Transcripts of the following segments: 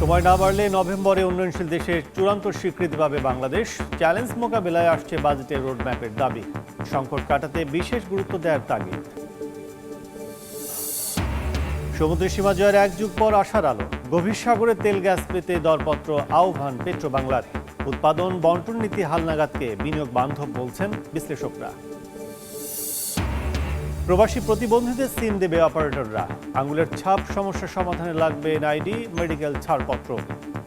সময় না বাড়লে নভেম্বরে উন্নয়নশীল দেশের চূড়ান্ত স্বীকৃতি পাবে বাংলাদেশ। চ্যালেঞ্জ মোকাবেলায় আসছে বাজেটের রোডম্যাপের দাবি। সংকট কাটাতে বিশেষ গুরুত্ব দেওয়ার তাগিদ। সমুদ্র সীমা জয়ের এক যুগ পর আশার আলো। গভীর সাগরে তেল গ্যাস পেতে দরপত্র আহ্বান পেট্রো বাংলার। উৎপাদন বন্টন নীতি হালনাগাদকে বিনিয়োগ বান্ধব বলছেন বিশ্লেষকরা। প্রবাসী প্রতিবন্ধীদের সিম দেবে অপারেটররা। আঙুলের ছাপ সমস্যা সমাধানে লাগবে এনআইডি, মেডিকেল ছাড়পত্র।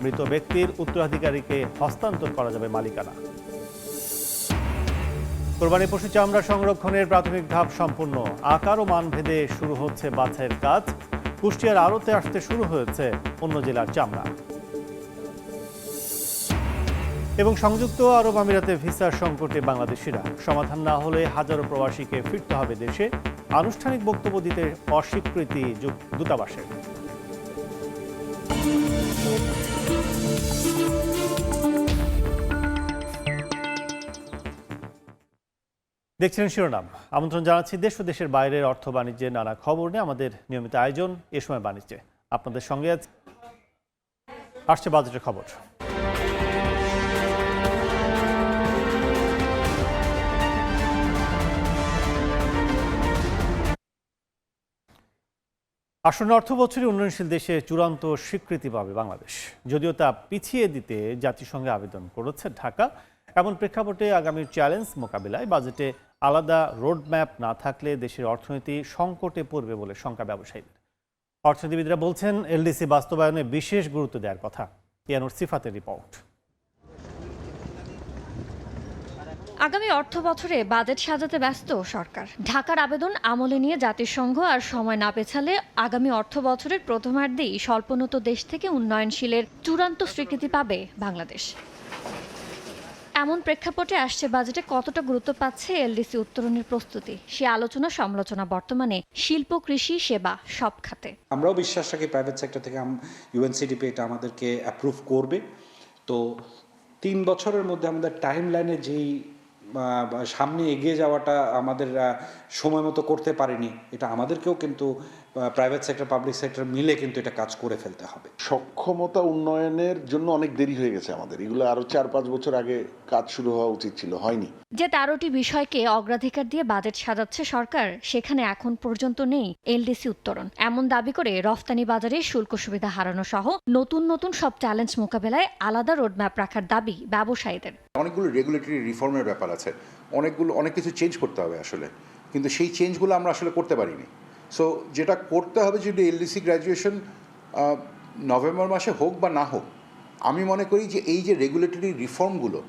মৃত ব্যক্তির উত্তরাধিকারীকে হস্তান্তর করা যাবে মালিকানা। কোরবানি পশু চামড়া সংরক্ষণের প্রাথমিক ধাপ সম্পূর্ণ। আকার ও মান ভেদে শুরু হচ্ছে বাছাইয়ের কাজ। কুষ্টিয়ার আড়তে আসতে শুরু হয়েছে অন্য জেলার চামড়া। এবং সংযুক্ত আরব আমিরাতে ভিসার সংকটে বাংলাদেশিরা। সমাধান না হলে হাজারো প্রবাসীকে ফিরতে হবে দেশে। আনুষ্ঠানিক বক্তব্য দিতে অস্বীকৃতি দূতাবাসের। দেখছিলেন শিরোনাম। আমন্ত্রণ জানাচ্ছি দেশ ও দেশের বাইরের অর্থ বাণিজ্যের নানা খবর নিয়ে আমাদের নিয়মিত আয়োজন এ সময় বাণিজ্যে। আপনাদের সঙ্গে আসছে বাজেটের খবর। আসন্ন অর্থ বছরে উন্নয়নশীল দেশে চূড়ান্ত স্বীকৃতি পাবে বাংলাদেশ। যদিও তা পিছিয়ে দিতে জাতিসংঘে আবেদন করেছে ঢাকা। এমন প্রেক্ষাপটে আগামীর চ্যালেঞ্জ মোকাবিলায় বাজেটে আলাদা রোডম্যাপ না থাকলে দেশের অর্থনীতি সংকটে পড়বে বলে শঙ্কা ব্যবসায়ীদের। অর্থনীতিবিদরা বলছেন এলডিসি বাস্তবায়নে বিশেষ গুরুত্ব দেওয়ার কথা। ইয়ানুর সিফাতের রিপোর্ট। আগামী অর্থ বছরে বাজেট সাজাতে ব্যস্ত সরকার। ঢাকার আবেদন আমলে নিয়ে জাতিসংঘ আর সময় না পেছালে আগামী অর্থ বছরের প্রথমার্ধেই স্বল্পোন্নত দেশ থেকে উন্নয়নশীলের চূড়ান্ত স্বীকৃতি পাবে বাংলাদেশ। এমন প্রেক্ষাপটে আসছে বাজেটে কতটা গুরুত্ব পাচ্ছে এলডিসি উত্তরণের প্রস্তুতি, সে আলোচনা সমালোচনা বর্তমানে শিল্প, কৃষি, সেবা সব খাতে। আমরাও বিশ্বাস রাখি প্রাইভেট সেক্টর থেকে ইউএনসিডিপি এটা আমাদেরকে অ্যাপ্রুভ করবে। তো 3 বছরের মধ্যে আমাদের টাইম লাইনে যেই সামনে এগিয়ে যাওয়াটা আমাদের সময় মতো করতে পারিনি, এটা আমাদেরকেও কিন্তু প্রাইভেট সেক্টর পাবলিক সেক্টর মিলে কিন্তু এটা কাজ করে ফেলতে হবে। সক্ষমতা উন্নয়নের জন্য অনেক দেরি হয়ে গেছে আমাদের। এগুলো আরো 4-5 বছর আগে কাজ শুরু হওয়া উচিত ছিল, হয়নি। যে 13টি বিষয়কে অগ্রাধিকার দিয়ে বাজেট সাজাচ্ছে সরকার, সেখানে এখন পর্যন্ত নেই এলডিসি উত্তরণ। এমন দাবি করে রফতানি বাজারে শুল্ক সুবিধা হারানো সহ নতুন নতুন সব চ্যালেঞ্জ মোকাবেলায় আলাদা রোডম্যাপ রাখার দাবি ব্যবসায়ীদের। অনেকগুলো রেগুলেটরি রিফর্মের ব্যাপার আছে, অনেক কিছু চেঞ্জ করতে হবে আসলে, কিন্তু সেই চেঞ্জগুলো আমরা আসলে করতে পারিনি। সো যেটা করতে হবে, যদি এলডিসি গ্র্যাজুয়েশন নভেম্বর মাসে হোক বা না হোক, আমি মনে করি যে এই যে রেগুলেটরি রিফর্মগুলো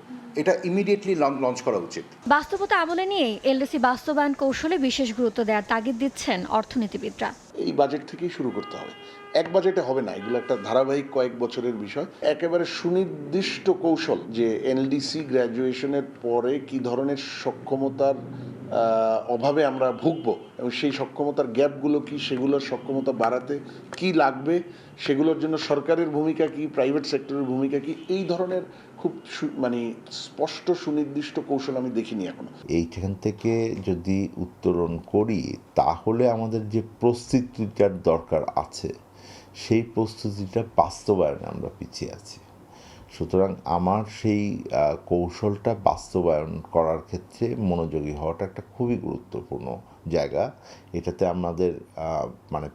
এটা ইমিডিয়েটলি লঞ্চ করা উচিত। বাস্তবতা আমলে নিয়ে এলডিসি বাস্তবায়ন কৌশলে বিশেষ গুরুত্ব দেওয়ার তাগিদ দিচ্ছেন অর্থনীতিবিদরা। এই বাজেট থেকেই শুরু করতে হবে, এক বাজেটে হবে না। এগুলো একটা ধারাবাহিক কয়েক বছরের বিষয়। একেবারে সুনির্দিষ্ট কৌশল যে এলডিসি গ্র্যাজুয়েশনের পরে কি ধরনের সক্ষমতার অভাবে আমরা ভুগবো এবং সেই সক্ষমতার গ্যাপগুলো কি, সেগুলোর সক্ষমতা বাড়াতে কি লাগবে, সেগুলোর জন্য সরকারের ভূমিকা কি, প্রাইভেট সেক্টরের ভূমিকা কি, এই ধরনের খুব স্পষ্ট সুনির্দিষ্ট কৌশল আমি দেখিনি এখনো। এইখান থেকে যদি উত্তরণ করি তাহলে আমাদের যে প্রস্তুতিটার দরকার আছে সেই প্রস্তুতিটা বাস্তবায়নে আমরা পিছিয়ে আছি। সুতরাং আমার সেই কৌশলটা বাস্তবায়ন করার ক্ষেত্রে মনোযোগী হওয়াটা একটা খুবই গুরুত্বপূর্ণ জায়গা। এটাতে আমাদের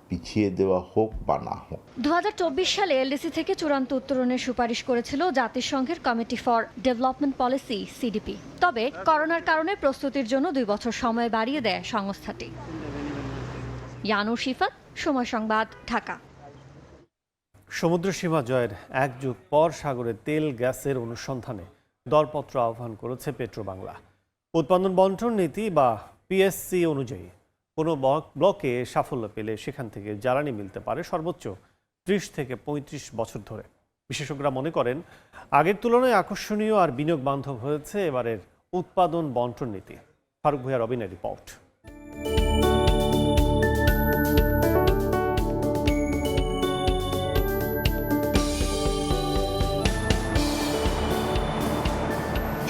পিছিয়ে দেওয়া হোক বা না হোক। 2024 সালে এলডিসি থেকে চূড়ান্ত উত্তরণের সুপারিশ করেছিল জাতিসংঘের committee for development policy CDP. তবে করোনার কারণে প্রস্তুতির জন্য 2 বছর সময় বাড়িয়ে দেয় সংস্থাটি। ইয়ানুর সিফাত, সময় সংবাদ, ঢাকা। সমুদ্র সীমা জয়ের এক যুগ পর সাগরে তেল গ্যাসের অনুসন্ধানে দরপত্র আহ্বান করেছে পেট্রো বাংলা। উৎপাদন বন্টন নীতি বা পিএসসি অনুযায়ী কোনো ব্লকে সাফল্য পেলে সেখান থেকে জ্বালানি মিলতে পারে সর্বোচ্চ 30 থেকে 35 বছর ধরে। বিশেষজ্ঞরা মনে করেন আগের তুলনায় আকর্ষণীয় আর বিনিয়োগ বান্ধব হয়েছে এবারের উৎপাদন বন্টন নীতি। ফারুক ভূঁইয়া রবিনের রিপোর্ট।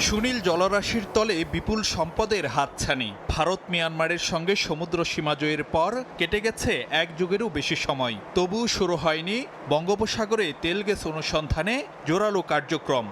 সুনীল জলরাশির তলে বিপুল সম্পদের হাতছানি। ভারত মিয়ানমারের সঙ্গে সমুদ্র সীমা জয়ের পর কেটে গেছে এক যুগেরও বেশি সময়, তবুও শুরু হয়নি বঙ্গোপসাগরে তেল গ্যাস অনুসন্ধানে জোরালো কার্যক্রম।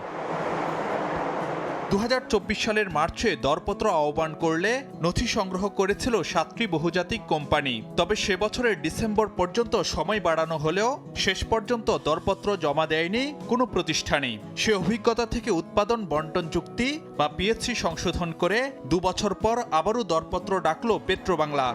2024 সালের মার্চে দরপত্র আহ্বান করলে নথি সংগ্রহ করেছিল 7টি বহুজাতিক কোম্পানি। তবে সে বছরের ডিসেম্বর পর্যন্ত সময় বাড়ানো হলেও শেষ পর্যন্ত দরপত্র জমা দেয়নি কোনো প্রতিষ্ঠানই। সে অভিজ্ঞতা থেকে উৎপাদন বন্টন চুক্তি বা পিএসসি সংশোধন করে 2 বছর পর আবারও দরপত্র ডাকল পেট্রোবাংলা।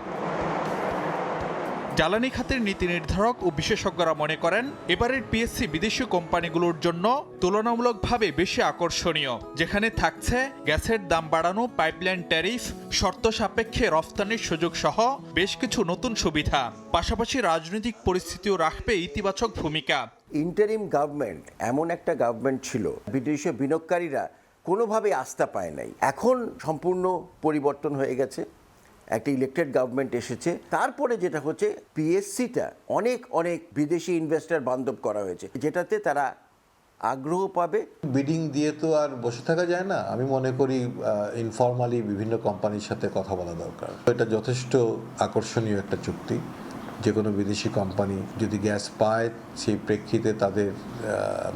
জ্বালানি খাতের নীতি নির্ধারক ও বিশেষজ্ঞরা মনে করেন এবারের পিএসসি বিদেশি কোম্পানিগুলোর জন্য তুলনামূলকভাবে বেশি আকর্ষণীয়, যেখানে থাকছে গ্যাসের দাম বাড়ানো, পাইপলাইন ট্যারিফ, শর্ত সাপেক্ষে রফতানির সুযোগ সহ বেশ কিছু নতুন সুবিধা। পাশাপাশি রাজনৈতিক পরিস্থিতিও রাখবে ইতিবাচক ভূমিকা। ইন্টারিম গভর্নমেন্ট এমন একটা গভর্নমেন্ট ছিল বিদেশি বিনিয়োগকারীরা কোনোভাবে আস্থা পায় নাই। এখন সম্পূর্ণ পরিবর্তন হয়ে গেছে, একটা ইলেক্টেড গভর্নমেন্ট এসেছে। তারপরে যেটা হচ্ছে পিএসসিটা অনেক অনেক বিদেশি ইনভেস্টর বান্ধব করা হয়েছে, যেটাতে তারা আগ্রহ পাবে। বিডিং দিয়ে তো আর বসে থাকা যায় না। আমি মনে করি ইনফর্মালি বিভিন্ন কোম্পানির সাথে কথা বলা দরকার। এটা যথেষ্ট আকর্ষণীয় একটা চুক্তি। যে কোনো বিদেশি কোম্পানি যদি গ্যাস পায় সেই প্রেক্ষিতে তাদের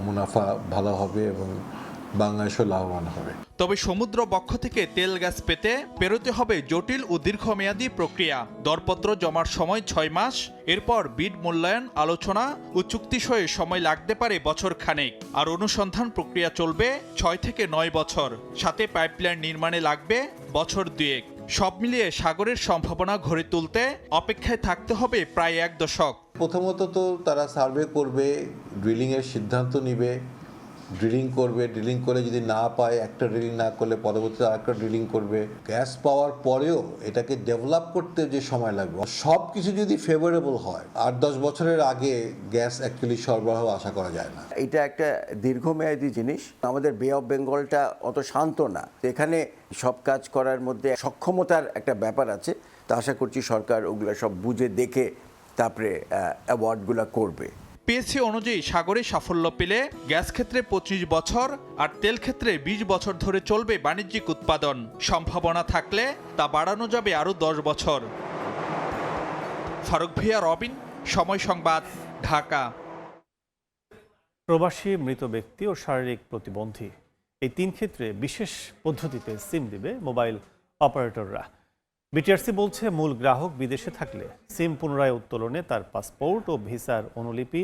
মুনাফা ভালো হবে এবং বাংলাদেশও লাভবান হবে। তবে সমুদ্র বক্ষ থেকে তেল গ্যাস পেতে পেরোতে হবে জটিল ও দীর্ঘমেয়াদী প্রক্রিয়া। দরপত্র জমার সময় 6 মাস, এরপর বিড মূল্যায়ন, আলোচনা ও চুক্তি সয়ে সময় লাগতে পারে বছর খানেক। আর অনুসন্ধান প্রক্রিয়া চলবে 6 থেকে 9 বছর, সাথে পাইপলাইন নির্মাণে লাগবে বছর 2। সব মিলিয়ে সাগরের সম্ভাবনা গড়ে তুলতে অপেক্ষায় থাকতে হবে প্রায় 1 দশক। প্রথমত তো তারা সার্ভে করবে, ড্রিলিংয়ের সিদ্ধান্ত নিবে, ড্রিলিং করবে, ড্রিলিং করে যদি না পায়, একটা ড্রিলিং না করলে পরবর্তীতে আরেকটা ড্রিলিং করবে। গ্যাস পাওয়ার পরেও এটাকে ডেভেলপ করতে যে সময় লাগবে, সব কিছু যদি ফেভারেবল হয় 8-10 বছরের আগে গ্যাস অ্যাকচুয়ালি সরবরাহ আশা করা যায় না। এটা একটা দীর্ঘমেয়াদী জিনিস। আমাদের বে অফ বেঙ্গলটা অত শান্ত না, এখানে সব কাজ করার মধ্যে সক্ষমতার একটা ব্যাপার আছে। তা আশা করছি সরকার ওগুলো সব বুঝে দেখে তারপরে অ্যাওয়ার্ডগুলো করবে। পিএসসি অনুযায়ী সাগরে সাফল্য পেলে গ্যাস ক্ষেত্রে 25 বছর আর তেল ক্ষেত্রে 20 বছর ধরে চলবে বাণিজ্যিক উৎপাদন। সম্ভাবনা থাকলে তা বাড়ানো যাবে আরও 10 বছর। ফারুক ভিয়া, রবিন, সময় সংবাদ, ঢাকা। প্রবাসী, মৃত ব্যক্তি ও শারীরিক প্রতিবন্ধী এই 3 ক্ষেত্রে বিশেষ পদ্ধতিতে সিম দিবে মোবাইল অপারেটররা। বিটিআরসি বলছে মূল গ্রাহক বিদেশে থাকলে সিম পুনরায় উত্তোলনে তার পাসপোর্ট ও ভিসার অনুলিপি,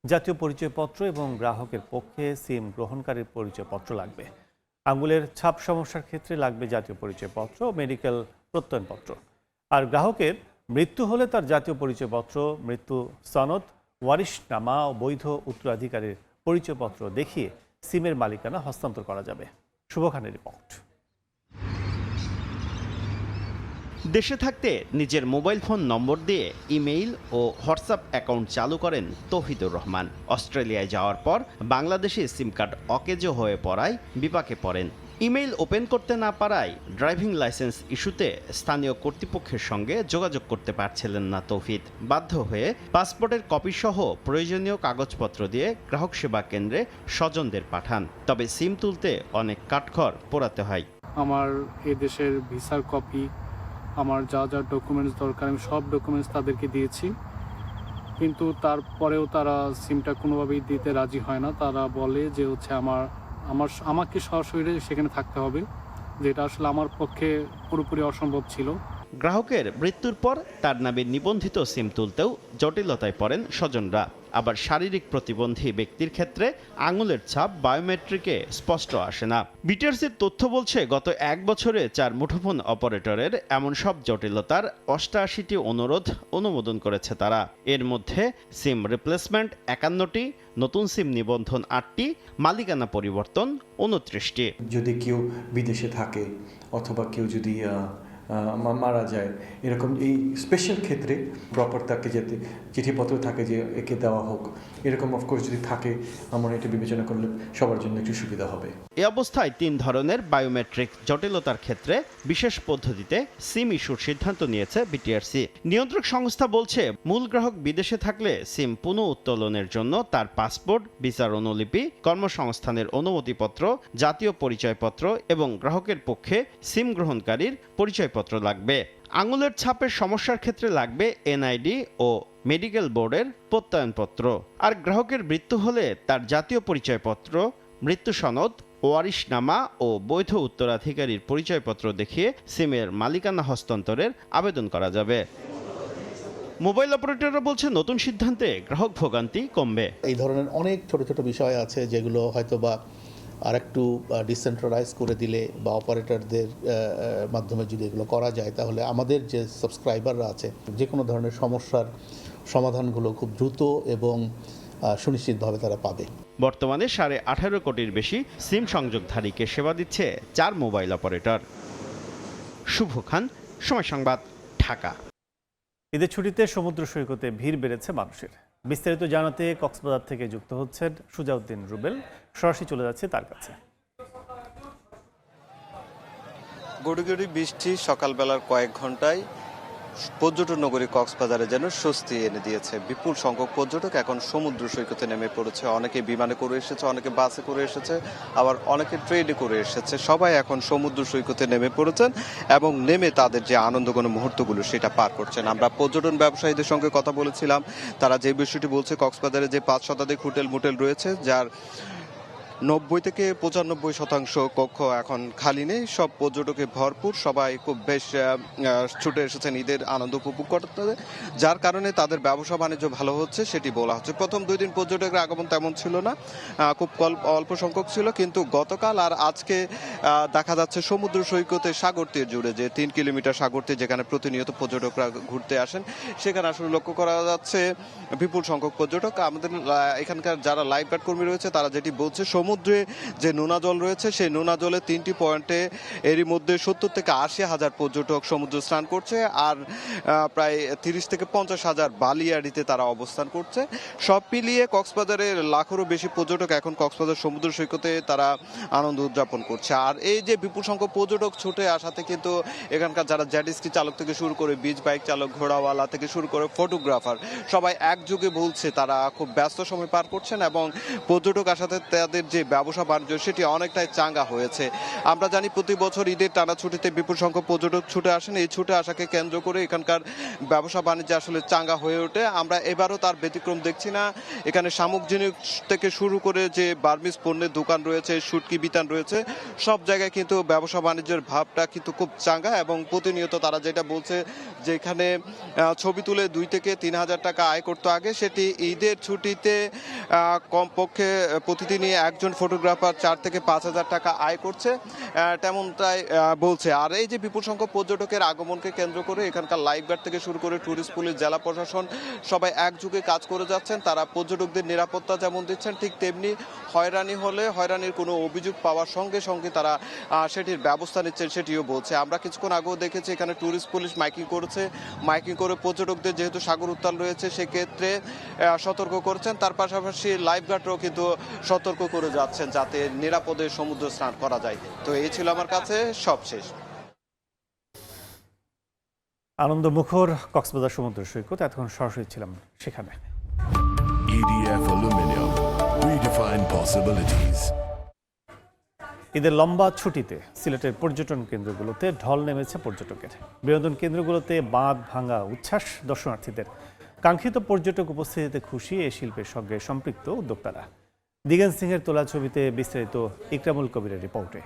জাতীয় পরিচয়পত্র এবং গ্রাহকের পক্ষে সিম গ্রহণকারীর পরিচয়পত্র লাগবে। আঙুলের ছাপ সমস্যার ক্ষেত্রে লাগবে জাতীয় পরিচয়পত্র ও মেডিকেল প্রত্যয়নপত্র। আর গ্রাহকের মৃত্যু হলে তার জাতীয় পরিচয়পত্র, মৃত্যু সনদ, ওয়ারিশনামা ও বৈধ উত্তরাধিকারীর পরিচয়পত্র দেখিয়ে সিমের মালিকানা হস্তান্তর করা যাবে। শুভ খানের রিপোর্ট। দেশে থাকতে নিজের মোবাইল ফোন নম্বর দিয়ে ইমেইল ও হোয়াটসঅ্যাপ অ্যাকাউন্ট চালু করেন তৌহিদুর রহমান। অস্ট্রেলিয়ায় যাওয়ার পর বাংলাদেশে সিম কার্ড অকেজো হয়ে পড়ায় বিপাকে পড়েন। ইমেইল ওপেন করতে না পারায় ড্রাইভিং লাইসেন্স ইস্যুতে স্থানীয় কর্তৃপক্ষের সঙ্গে যোগাযোগ করতে পারছিলেন না তৌহিদ। বাধ্য হয়ে পাসপোর্টের কপি সহ প্রয়োজনীয় কাগজপত্র দিয়ে গ্রাহক সেবা কেন্দ্রে স্বজনদের পাঠান। তবে সিম তুলতে অনেক কাঠখড় পোড়াতে হয়। আমার এ দেশের ভিসার কপি, আমার যা যা ডকুমেন্টস দরকার আমি সব ডকুমেন্টস তাদেরকে দিয়েছি, কিন্তু তারপরেও তারা সিমটা কোনোভাবেই দিতে রাজি হয় না। তারা বলে যে হচ্ছে আমাকে সরাসরি সেখানে থাকতে হবে, যেটা আসলে আমার পক্ষে পুরোপুরি অসম্ভব ছিল। গ্রাহকের মৃত্যুর পর তার নামে নিবন্ধিত সিম তুলতেও জটিলতায় পড়েন স্বজনরা। আবার শারীরিক প্রতিবন্ধী ব্যক্তির ক্ষেত্রে আঙুলের ছাপ বায়োমেট্রিকে স্পষ্ট আসে না। বিটিআরসির তথ্য বলছে গত 1 বছরে 4 মুঠোফোন অপারেটরের এমন সব জটিলতার 88টি অনুরোধ অনুমোদন করেছে তারা। এর মধ্যে সিম রিপ্লেসমেন্ট 51টি, নতুন সিম নিবন্ধন 8টি, মালিকানা পরিবর্তন 29টি। যদি কেউ বিদেশে থাকে অথবা কেউ যদি মারা যায়, এরকম এই স্পেশাল ক্ষেত্রে প্রপার তাকে যাতে চিঠিপত্র থাকে যে একে দেওয়া হোক, এরকম অফকোর্স যদি থাকে আমরা এটা বিবেচনা করলে সবার জন্য একটু সুবিধা হবে। এ অবস্থায় 3 ধরনের বায়োমেট্রিক জটিলতার ক্ষেত্রে বিশেষ পদ্ধতিতে সিম ইস্যুর সিদ্ধান্ত নিয়েছে বিটিআরসি। নিয়ন্ত্রক সংস্থা বলছে, মূল গ্রাহক বিদেশে থাকলে সিম পুনঃ উত্তোলনের জন্য তার পাসপোর্ট, ভিসার অনুলিপি, কর্মসংস্থানের অনুমতিপত্র, জাতীয় পরিচয়পত্র এবং গ্রাহকের পক্ষে সিম গ্রহণকারীর পরিচয়পত্র লাগবে। আঙুলের ছাপের সমস্যার ক্ষেত্রে লাগবে এনআইডি ও মেডিকেল বোর্ডের প্রত্যয়নপত্র। আর গ্রাহকের মৃত্যু হলে তার জাতীয় পরিচয়পত্র, মৃত্যু সনদ, ওয়ারিশনামা ও বৈধ উত্তরাধিকারীর পরিচয়পত্র দেখিয়ে সিমের মালিকানা হস্তান্তরের আবেদন করা যাবে। মোবাইল অপারেটররা বলছে, নতুন সিদ্ধান্তে গ্রাহক ভোগান্তি কমবে। এই ধরনের অনেক ছোট ছোট বিষয় আছে যেগুলো হয়তো বা আর একটু ডিসেন্ট্রালাইজ করে দিলে বা অপারেটরদের মাধ্যমে যদি এগুলো করা যায়, তাহলে আমাদের যে সাবস্ক্রাইবাররা আছে যে কোনো ধরনের সমস্যার সমাধানগুলো খুব দ্রুত এবং সুনিশ্চিতভাবে তারা পাবে। বর্তমানে 18.5 কোটির বেশি সিম সংযোগধারীকে সেবা দিচ্ছে 4 মোবাইল অপারেটর। শুভ খান, সময় সংবাদ, ঢাকা। ঈদের ছুটিতে সমুদ্র সৈকতে ভিড় বেড়েছে মানুষের। বিস্তারিত জানাতে কক্সবাজার থেকে যুক্ত হচ্ছেন সুজাউদ্দিন রুবেল। সরাসরি চলে যাচ্ছে তার কাছে। গড়ি বৃষ্টি সকালবেলার কয়েক ঘন্টায় পর্যটন নগরী কক্সবাজারে যেন স্বস্তি এনে দিয়েছে। বিপুল সংখ্যক পর্যটক এখন সমুদ্র সৈকতে নেমে পড়েছে। অনেকে বিমানে করে এসেছে, অনেকে বাসে করে এসেছে, আবার অনেকে ট্রেনে করে এসেছে। সবাই এখন সমুদ্র সৈকতে নেমে পড়েছেন এবং নেমে তাদের যে আনন্দঘন মুহূর্তগুলো সেটা পার করছেন। আমরা পর্যটন ব্যবসায়ীদের সঙ্গে কথা বলেছিলাম, তারা যে বিষয়টি বলছে, কক্সবাজারে যে 5 শতাধিক হোটেল মোটেল রয়েছে, যার 90 থেকে 95% কক্ষ এখন খালি নেই। সব পর্যটকে ভরপুর, সবাই খুব বেশ ছুটে এসেছেন ঈদের আনন্দ উপভোগ করতে, যার কারণে তাদের ব্যবসা বাণিজ্য ভালো হচ্ছে সেটি বলা হচ্ছে। প্রথম 2 দিন পর্যটকের আগমন তেমন ছিল না, খুব অল্প সংখ্যক ছিল, কিন্তু গতকাল আর আজকে দেখা যাচ্ছে সমুদ্র সৈকতে সাগর তীর জুড়ে যে 3 কিলোমিটার সাগর তীর, যেখানে প্রতিনিয়ত পর্যটকরা ঘুরতে আসেন, সেখানে আসলে লক্ষ্য করা যাচ্ছে বিপুল সংখ্যক পর্যটক। আমাদের এখানকার যারা লাইফ গার্ড কর্মী রয়েছে তারা যেটি বলছে, সমুদ্রে যে নোনা জল রয়েছে সেই নোনা জলে 3টি পয়েন্টে এরই মধ্যে 70 থেকে 80 হাজার পর্যটক সমুদ্র স্নান করছে, আর প্রায় 30 থেকে 50 হাজার বালিয়াড়িতে তারা অবস্থান করছে। সব মিলিয়ে কক্সবাজারের লাখেরও বেশি পর্যটক এখন কক্সবাজার সমুদ্র সৈকতে তারা আনন্দ উদযাপন করছে। আর এই যে বিপুল সংখ্যক পর্যটক ছুটে আসাতে কিন্তু এখানকার যারা জেটস্কি চালক থেকে শুরু করে বিচ বাইক চালক, ঘোড়াওয়ালা থেকে শুরু করে ফটোগ্রাফার, সবাই একযোগে বলছে তারা খুব ব্যস্ত সময় পার করছেন এবং পর্যটক আসাতে তাদের যে ব্যবসা বাণিজ্য সেটি অনেকটাই চাঙ্গা হয়েছে। আমরা জানি প্রতি বছর ঈদের টানা ছুটিতে বিপুল সংখ্যক পর্যটক ছুটে আসেন। এই ছুটে আসাকে কেন্দ্র করে এখানকার ব্যবসা বাণিজ্য আসলে চাঙ্গা হয়ে ওঠে। আমরা এবারও তার ব্যতিক্রম দেখছি না। এখানে শামুক জিনিস থেকে শুরু করে যে বার্মিজ পণ্যের দোকান রয়েছে, শুটকি বিতান রয়েছে, সব জায়গায় কিন্তু ব্যবসা বাণিজ্যের ভাবটা কিন্তু খুব চাঙ্গা এবং প্রতিনিয়ত তারা যেটা বলছে যে এখানে ছবি তুলে 2 থেকে 3 হাজার টাকা আয় করতে আগে, সেটি ঈদের ছুটিতে কমপক্ষে প্রতিদিনই একজন ফটোগ্রাফার 4 থেকে 5 হাজার টাকা আয় করছে, তেমনটাই বলছে। আর এই যে বিপুল সংখ্যক পর্যটকের আগমনকে কেন্দ্র করে এখানকার লাইফগার্ড থেকে শুরু করে ট্যুরিস্ট পুলিশ, জেলা প্রশাসন সবাই একযোগে কাজ করে যাচ্ছেন। তারা পর্যটকদের নিরাপত্তা যেমন দিচ্ছেন, ঠিক তেমনি হয়রানি হলে হয়রানির কোনো অভিযোগ পাওয়ার সঙ্গে সঙ্গে তারা সেটির ব্যবস্থা নিচ্ছেন সেটিও বলছে। আমরা কিছুক্ষণ আগেও দেখেছি এখানে ট্যুরিস্ট পুলিশ মাইকিং করেছে, মাইকিং করে পর্যটকদের যেহেতু সাগর উত্তাল রয়েছে সেক্ষেত্রে সতর্ক করেছেন। তার পাশাপাশি লাইফগার্ডরাও কিন্তু সতর্ক করে যাচ্ছেন যাতে নিরাপদে সমুদ্র স্নান করা যায়। তো এই ছিল আমার কাছে সবশেষ। আনন্দমুখর কক্সবাজার সমুদ্র সৈকত, এতক্ষণ সরাসরি ছিলাম সেখানে। EDF Aluminium, redefine possibilities. ঈদের লম্বা ছুটিতে সিলেটের পর্যটন কেন্দ্রগুলোতে ঢল নেমেছে পর্যটকের। বিনোদন কেন্দ্রগুলোতে বাঁধ ভাঙা উচ্ছ্বাস দর্শনার্থীদের। কাঙ্ক্ষিত পর্যটক উপস্থিতিতে খুশি এই শিল্পের সঙ্গে সম্পৃক্ত উদ্যোক্তারা। দিগেন সিংহের তোলা ছবিতে বিস্তারিত ইকরামুল কবিরের রিপোর্টে।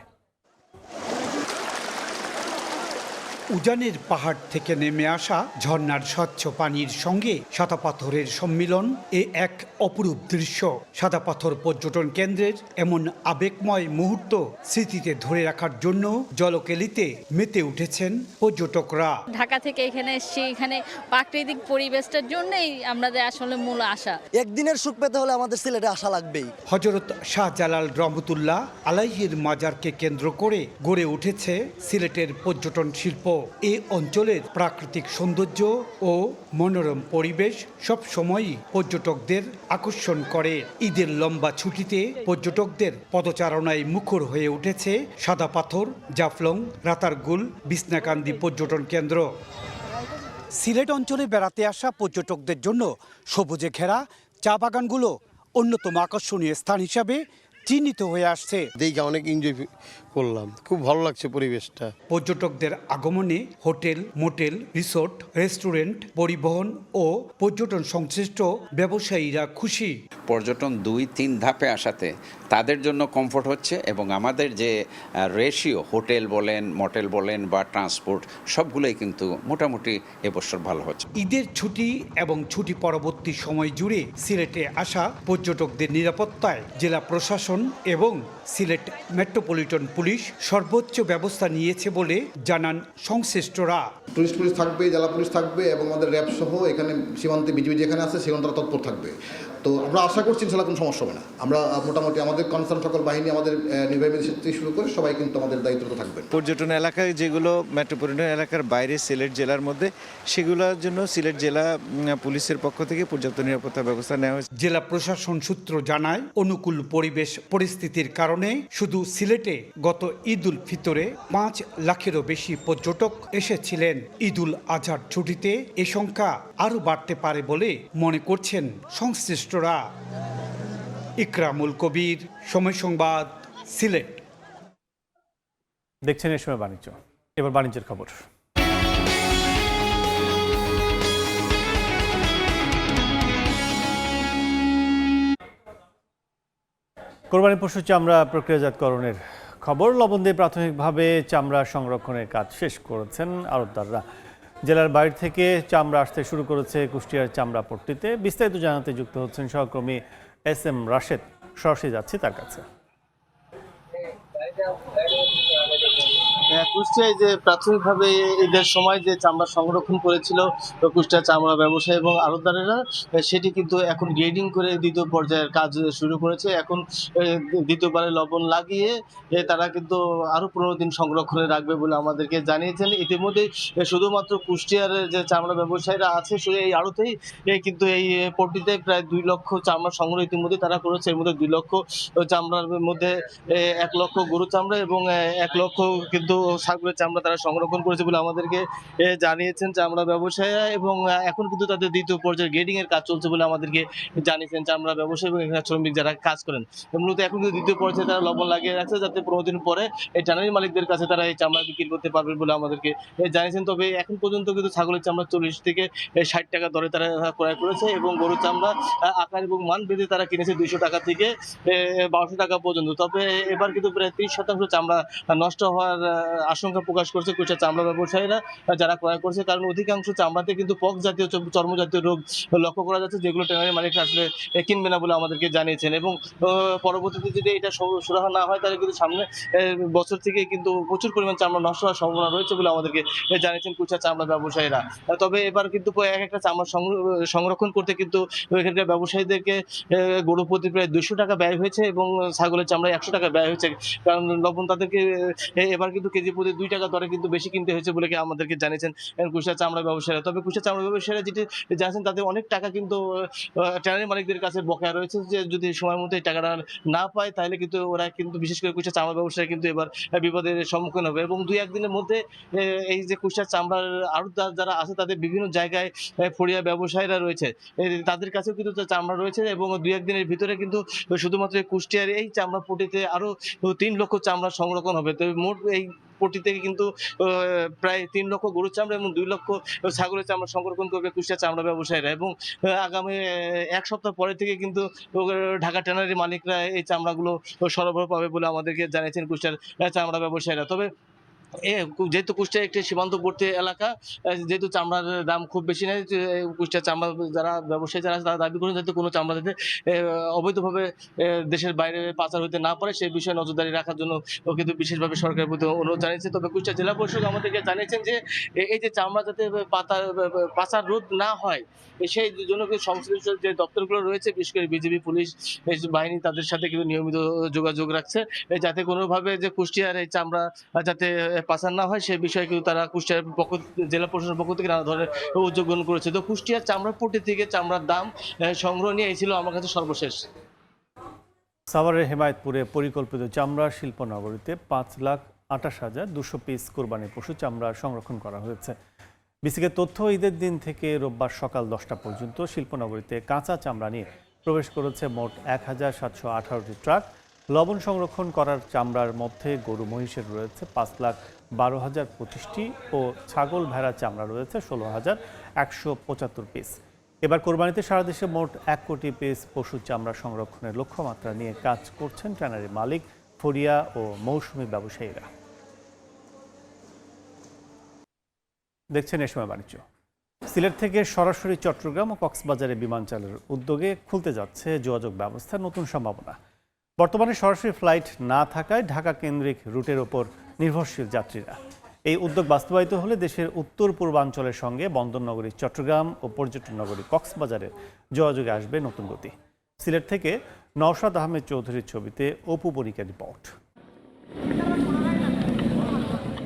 উজানের পাহাড় থেকে নেমে আসা ঝর্ণার স্বচ্ছ পানির সঙ্গে সাদা পাথরের সম্মিলন এ এক অপরূপ দৃশ্য। সাদা পাথর পর্যটন কেন্দ্রের এমন আবেগময় মুহূর্ত স্মৃতিতে ধরে রাখার জন্য জলকেলিতে মেতে উঠেছেন পর্যটকরা। ঢাকা থেকে এখানে এসেছি, এখানে প্রাকৃতিক পরিবেশটার জন্যই আমাদের আসলে মূল আশা। একদিনের সুখ পেতে হলে আমাদের সিলেটে আসা লাগবেই। হযরত শাহজালাল রহমতুল্লাহ আলাইহির মাজারকে কেন্দ্র করে গড়ে উঠেছে সিলেটের পর্যটন শিল্প। এই অঞ্চলের প্রাকৃতিক সৌন্দর্য ও মনোরম পরিবেশ সব সময়ই পর্যটকদের আকর্ষণ করে। ঈদের লম্বা ছুটিতে পর্যটকদের পদচারণায় মুখর হয়ে উঠেছে সাদা পাথর, জাফলং, রাতারগুল, বিছনাকান্দি পর্যটন কেন্দ্র। সিলেট অঞ্চলে বেড়াতে আসা পর্যটকদের জন্য সবুজে ঘেরা চা বাগানগুলো অন্যতম আকর্ষণীয় স্থান হিসাবে চিহ্নিত হয়ে আসছে। দেখে অনেক এনজয় করলাম, খুব ভালো লাগছে পরিবেশটা। পর্যটকদের আগমনে হোটেল, মোটেল, রিসোর্ট, রেস্টুরেন্ট, পরিবহন ও পর্যটন সংশ্লিষ্ট ব্যবসায়ীরা খুশি। পর্যটন 2-3 ধাপে আসাতে তাদের জন্য কমফোর্ট হচ্ছে এবং আমাদের যে রেশিও হোটেল বলেন, মোটেল বলেন বা ট্রান্সপোর্ট সবগুলোই কিন্তু মোটামুটি এবছর ভালো হচ্ছে। ঈদের ছুটি এবং ছুটি পরবর্তী সময় জুড়ে সিলেটে আসা পর্যটকদের নিরাপত্তায় জেলা প্রশাসন এবং সিলেট মেট্রোপলিটন পুলিশ সর্বোচ্চ ব্যবস্থা নিয়েছে বলে জানান সংশ্লিষ্টরা। টুরিস্ট পুলিশ থাকবে, জেলা পুলিশ থাকবে এবং আমাদের র্যাব সহ এখানে সীমান্তে বিজিবি যেখানে আছে সেখানে তারা তৎপর থাকবে। তো আমরা আশা করছি ইনশাআল্লাহ কোনো সমস্যা হবে না। আমরা মোটামুটি আমাদের কনসার্ন সকল বাহিনী, আমাদের নির্বাহী ম্যাজিস্ট্রেট থেকে শুরু করে সবাই কিন্তু আমাদের দায়িত্বরত থাকবেন। পর্যটন এলাকায় যেগুলো মেট্রোপলিটন এলাকার বাইরে সিলেট জেলার মধ্যে, সেগুলোর জন্য সিলেট জেলা পুলিশের পক্ষ থেকে পর্যাপ্ত নিরাপত্তা ব্যবস্থা নেওয়া হয়েছে। জেলা প্রশাসন সূত্র জানায়, অনুকূল পরিবেশ পরিস্থিতির কারণে শুধু সিলেটে গত ঈদ উল ফিতরে 5 লাখেরও বেশি পর্যটক এসেছিলেন। ঈদ উল আজহার ছুটিতে এ সংখ্যা আরও বাড়তে পারে বলে মনে করছেন সংশ্লিষ্টরা। ইকরামুল কবির, সময় সংবাদ, সিলেট। দেখছেন এই সময় বাণিজ্য। এবার বাণিজ্যের খবর। কোরবানি পশু চামড়া প্রক্রিয়াজাতকরণের খবর। লবণ দিয়ে প্রাথমিকভাবে চামড়া সংরক্ষণের কাজ শেষ করেছেন আড়তদাররা। জেলার বাইরে থেকে চামড়া আসতে শুরু করেছে কুষ্টিয়ার চামড়া পট্টিতে। বিস্তারিত জানাতে যুক্ত হচ্ছেন সহকর্মী SM রাশেদ। সরাসরি যাচ্ছি তার কাছে। কুষ্টিয়ায় যে প্রাথমিকভাবে ঈদের সময় যে চামড়া সংরক্ষণ করেছিল কুষ্টিয়া চামড়া ব্যবসায়ী এবং আড়তদারেরা, সেটি কিন্তু এখন গ্রেডিং করে দ্বিতীয় পর্যায়ের কাজ শুরু করেছে। এখন দ্বিতীয়বারে লবণ লাগিয়ে তারা কিন্তু আরও 15 দিন সংরক্ষণে রাখবে বলে আমাদেরকে জানিয়েছেন। ইতিমধ্যেই শুধুমাত্র কুষ্টিয়ার যে চামড়া ব্যবসায়ীরা আছে শুধু এই আড়তেই কিন্তু এই পট্টিতে প্রায় 2 লক্ষ চামড়া সংগ্রহ ইতিমধ্যে তারা করেছে। এর মধ্যে 2 লক্ষ চামড়ার মধ্যে 1 লক্ষ গরু চামড়া এবং 1 লক্ষ কিন্তু ছাগলের চামড়া তারা সংরক্ষণ করেছে বলে আমাদেরকে জানিয়েছেন চামড়া ব্যবসায়ীরা। এবং এখন কিন্তু তাদের দ্বিতীয় পর্যায়ের গ্রেডিং এর কাজ চলছে বলে আমাদেরকে জানিয়েছেন চামড়া ব্যবসায়ী এবং এখানে শ্রমিক যারা কাজ করেন। মূলত এখন কিন্তু দ্বিতীয় পর্যায়ে তারা লবণ লাগিয়ে রাখছে যাতে 15 দিন পরে এই ট্যানারি মালিকদের কাছে তারা এই চামড়া বিক্রি করতে পারবেন বলে আমাদেরকে জানিয়েছেন। তবে এখন পর্যন্ত কিন্তু ছাগলের চামড়া 40 থেকে 60 টাকা দরে তারা ক্রয় করেছে এবং গরুর চামড়া আকার এবং মান বেঁধে তারা কিনেছে 200 টাকা থেকে 1200 টাকা পর্যন্ত। তবে এবার কিন্তু প্রায় 30% চামড়া নষ্ট হওয়ার আশঙ্কা প্রকাশ করছে কুষ্টিয়া চামড়া ব্যবসায়ীরা যারা ক্রয় করছে। কারণ অধিকাংশ চামড়াতে কিন্তু পক্স জাতীয় চর্মজাতীয় রোগ লক্ষ্য করা যাচ্ছে, যেগুলো ট্যানারি মালিকরা আসলে কিনবে না বলে আমাদেরকে জানিয়েছেন। এবং পরবর্তীতে যদি এটা সুরাহা না হয় তাহলে কিন্তু সামনে বছর থেকে কিন্তু প্রচুর পরিমাণ চামড়া নষ্ট হওয়ার সম্ভাবনা রয়েছে বলে আমাদেরকে জানিয়েছেন কুষ্টিয়া চামড়া ব্যবসায়ীরা। তবে এবার কিন্তু একটা চামড়া সংরক্ষণ করতে কিন্তু এখানকার ব্যবসায়ীদেরকে গরু প্রতি প্রায় 200 টাকা ব্যয় হয়েছে এবং ছাগলের চামড়ায় 100 টাকা ব্যয় হয়েছে। কারণ লবণ তাদেরকে এবার কিন্তু কেজি প্রতি 2 টাকা দরে কিন্তু বেশি কিনতে হয়েছে বলে আমাদেরকে জানিয়েছেন কুষ্টিয়া চামড়া ব্যবসায়ীরা। তবে কুষ্টিয়া চামড়া ব্যবসায়ীরা যেটি জানিয়েছেন তাদের অনেক টাকা কিন্তু ট্যানারি মালিকদের কাছে বকেয়া রয়েছে, যে যদি সময় মতো এই টাকাটা না পায় তাহলে কিন্তু ওরা কিন্তু বিশেষ করে কুষ্টিয়া চামড়া ব্যবসায়ী কিন্তু এবার বিপদের সম্মুখীন হবে। এবং 2-1 দিনের মধ্যে এই যে কুষ্টিয়া চামড়ার আড়তদার যারা আছে তাদের বিভিন্ন জায়গায় ফড়িয়া ব্যবসায়ীরা রয়েছে তাদের কাছেও কিন্তু চামড়া রয়েছে এবং 2-1 দিনের ভিতরে কিন্তু শুধুমাত্র কুষ্টিয়ার এই চামড়া পট্টিতে আরও 3 লক্ষ চামড়া সংরক্ষণ হবে। তো মোট এই পট্টি থেকে কিন্তু প্রায় 3 লক্ষ গরুর চামড়া এবং 2 লক্ষ ছাগলের চামড়া সংরক্ষণ করবে কুষ্টিয়া চামড়া ব্যবসায়ীরা। এবং আগামী 1 সপ্তাহ পরে থেকে কিন্তু ঢাকা ট্যানারি মালিকরা এই চামড়াগুলো সরবরাহ পাবে বলে আমাদেরকে জানিয়েছেন কুষ্টিয়ার চামড়া ব্যবসায়ীরা। তবে যেহেতু কুষ্টিয়া একটি সীমান্তবর্তী এলাকা, যেহেতু চামড়ার দাম খুব বেশি নেই, কুষ্টিয়া চামড়া যারা ব্যবসায়ী যারা তারা দাবি করেন যাতে কোনো চামড়া যাতে অবৈধভাবে দেশের বাইরে পাচার হতে না পারে সেই বিষয়ে নজরদারি রাখার জন্য কিন্তু বিশেষভাবে সরকারের প্রতি অনুরোধ জানিয়েছে। তবে কুষ্টিয়া জেলা পরিষদ আমাদেরকে জানিয়েছেন যে এই যে চামড়া যাতে পাচার রোধ না হয় সেই জন্য সংশ্লিষ্ট যে দপ্তরগুলো রয়েছে বিশেষ করে বিজিবি পুলিশ বাহিনী তাদের সাথে কিন্তু নিয়মিত যোগাযোগ রাখছে যাতে কোনোভাবে যে কুষ্টিয়ার এই চামড়া যাতে পাচার না হয় সে বিষয়ে কিন্তু তারা কুষ্টিয়ার জেলা প্রশাসনের পক্ষ থেকে নানা ধরনের উদ্যোগ গ্রহণ করেছে। তো কুষ্টিয়ার চামড়া পট্টি থেকে চামড়ার দাম সংগ্রহ নিয়ে এই ছিল আমার কাছে সর্বশেষ। সাভারের হেমায়েতপুরে পরিকল্পিত চামড়া শিল্পনগরীতে 5,28,200 পিস কোরবানি পশু চামড়া সংরক্ষণ করা হয়েছে। বিসিকে তথ্য, ঈদের দিন থেকে রোববার সকাল 10টা পর্যন্ত শিল্পনগরীতে কাঁচা চামড়া নিয়ে প্রবেশ করেছে মোট 1,718টি ট্রাক। লবণ সংরক্ষণ করার চামড়ার মধ্যে গরু মহিষের রয়েছে 5,12,025টি ও ছাগল ভেড়া চামড়া রয়েছে 16,175 পিস। এবার কোরবানিতে সারা দেশে মোট 1 কোটি পিস পশু চামড়া সংরক্ষণের লক্ষ্যমাত্রা নিয়ে কাজ করছেন ট্যানারি মালিক, ফড়িয়া ও মৌসুমি ব্যবসায়ীরা। দেখছেন এ সময় বাণিজ্য। সিলেট থেকে সরাসরি চট্টগ্রাম ও কক্সবাজারে বিমান চালুর উদ্যোগে খুলতে যাচ্ছে যোগাযোগ ব্যবস্থার নতুন সম্ভাবনা। বর্তমানে সরাসরি ফ্লাইট না থাকায় ঢাকা কেন্দ্রিক রুটের ওপর নির্ভরশীল যাত্রীরা। এই উদ্যোগ বাস্তবায়িত হলে দেশের উত্তর পূর্বাঞ্চলের সঙ্গে বন্দরনগরী চট্টগ্রাম ও পর্যটন নগরী কক্সবাজারের যোগাযোগে আসবে নতুন গতি। সিলেট থেকে নওশাদ আহমেদ চৌধুরীর ছবিতে অপু বণিকের রিপোর্ট।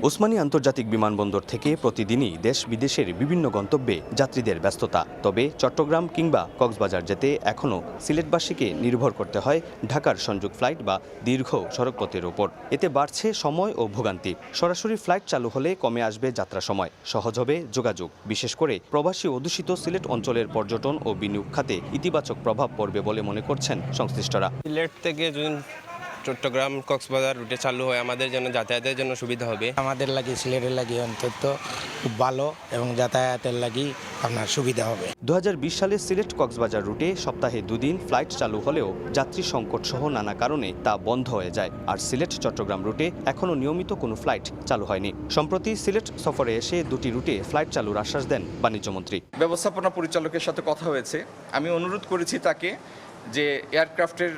ওসমানী আন্তর্জাতিক বিমানবন্দর থেকে প্রতিদিনই দেশ বিদেশের বিভিন্ন গন্তব্যে যাত্রীদের ব্যস্ততা। তবে চট্টগ্রাম কিংবা কক্সবাজার যেতে এখনও সিলেটবাসীকে নির্ভর করতে হয় ঢাকার সংযোগ ফ্লাইট বা দীর্ঘ সড়কপথের ওপর। এতে বাড়ছে সময় ও ভোগান্তি। সরাসরি ফ্লাইট চালু হলে কমে আসবে যাত্রা সময়, সহজ হবে যোগাযোগ। বিশেষ করে প্রবাসী অধ্যুষিত সিলেট অঞ্চলের পর্যটন ও বিনিয়োগ খাতে ইতিবাচক প্রভাব পড়বে বলে মনে করছেন সংশ্লিষ্টরা। সিলেট থেকে চট্টগ্রাম কক্সবাজার রুটে চালু হয় আমাদের জন্য যাতায়াতের জন্য সুবিধা হবে। আমাদের লাগি সিলেটের লাগি অন্তত খুব ভালো এবং যাতায়াতের লাগি আপনার সুবিধা হবে। 2020 সালে সিলেট কক্সবাজার রুটে সপ্তাহে 2 দিন ফ্লাইট চালু হলেও যাত্রী সংকট সহ নানা কারণে তা বন্ধ হয়ে যায়। আর সিলেট চট্টগ্রাম রুটে এখনও নিয়মিত কোনো ফ্লাইট চালু হয়নি। সম্প্রতি সিলেট সফরে এসে 2টি রুটে ফ্লাইট চালুর আশ্বাস দেন বাণিজ্যমন্ত্রী। ব্যবস্থাপনা পরিচালকের সাথে কথা হয়েছে, আমি অনুরোধ করেছি তাকে যে এয়ারক্রাফটের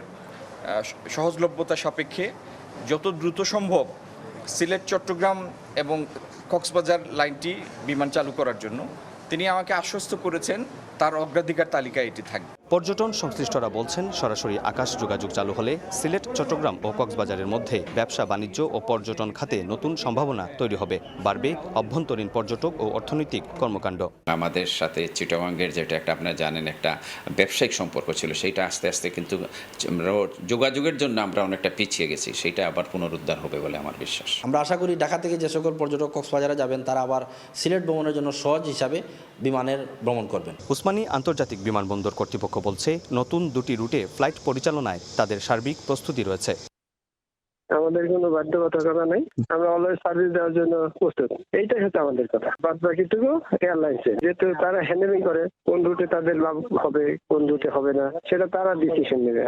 সহজলভ্যতা সাপেক্ষে যত দ্রুত সম্ভব সিলেট চট্টগ্রাম এবং কক্সবাজার লাইনটি বিমান চালু করার জন্য। তিনি আমাকে আশ্বস্ত করেছেন তার অগ্রাধিকার তালিকায় এটি থাকবে। পর্যটন সংশ্লিষ্টরা বলছেন, সরাসরি আকাশ যোগাযোগ চালু হলে সিলেট চট্টগ্রাম ও কক্সবাজারের মধ্যে ব্যবসা বাণিজ্য ও পর্যটন খাতে নতুন সম্ভাবনা তৈরি হবে। বাড়বে অভ্যন্তরীণ পর্যটক ও অর্থনৈতিক কর্মকাণ্ড। আমাদের সাথে চিটাগাংয়ের যেটা একটা আপনারা জানেন একটা ব্যবসায়িক সম্পর্ক ছিল, সেইটা আস্তে আস্তে কিন্তু যোগাযোগের জন্য আমরা অনেকটা পিছিয়ে গেছি, সেইটা আবার পুনরুদ্ধার হবে বলে আমার বিশ্বাস। আমরা আশা করি ঢাকা থেকে যে সকল পর্যটক কক্সবাজারে যাবেন তারা আবার সিলেট ভ্রমণের জন্য সহজ হিসাবে বিমানের ভ্রমণ করবেন। ওসমানী আন্তর্জাতিক বিমানবন্দর কর্তৃপক্ষ বলছে, নতুন 2টি রুটে ফ্লাইট পরিচালনায় তাদের সার্বিক প্রস্তুতি রয়েছে। আমাদের কোনো বাধ্যবাধকতা করা নাই, আমরা অলওয়েজ সার্ভিস দেওয়ার জন্য প্রস্তুত। এইটাই হচ্ছে আমাদের কথা। বাদ বাকিটুকু এয়ারলাইন্সে, যেহেতু তারা হ্যান্ডেলিং করে কোন রুটে তাদের লাভ হবে কোন রুটে হবে না সেটা তারা ডিসিশন নেবে।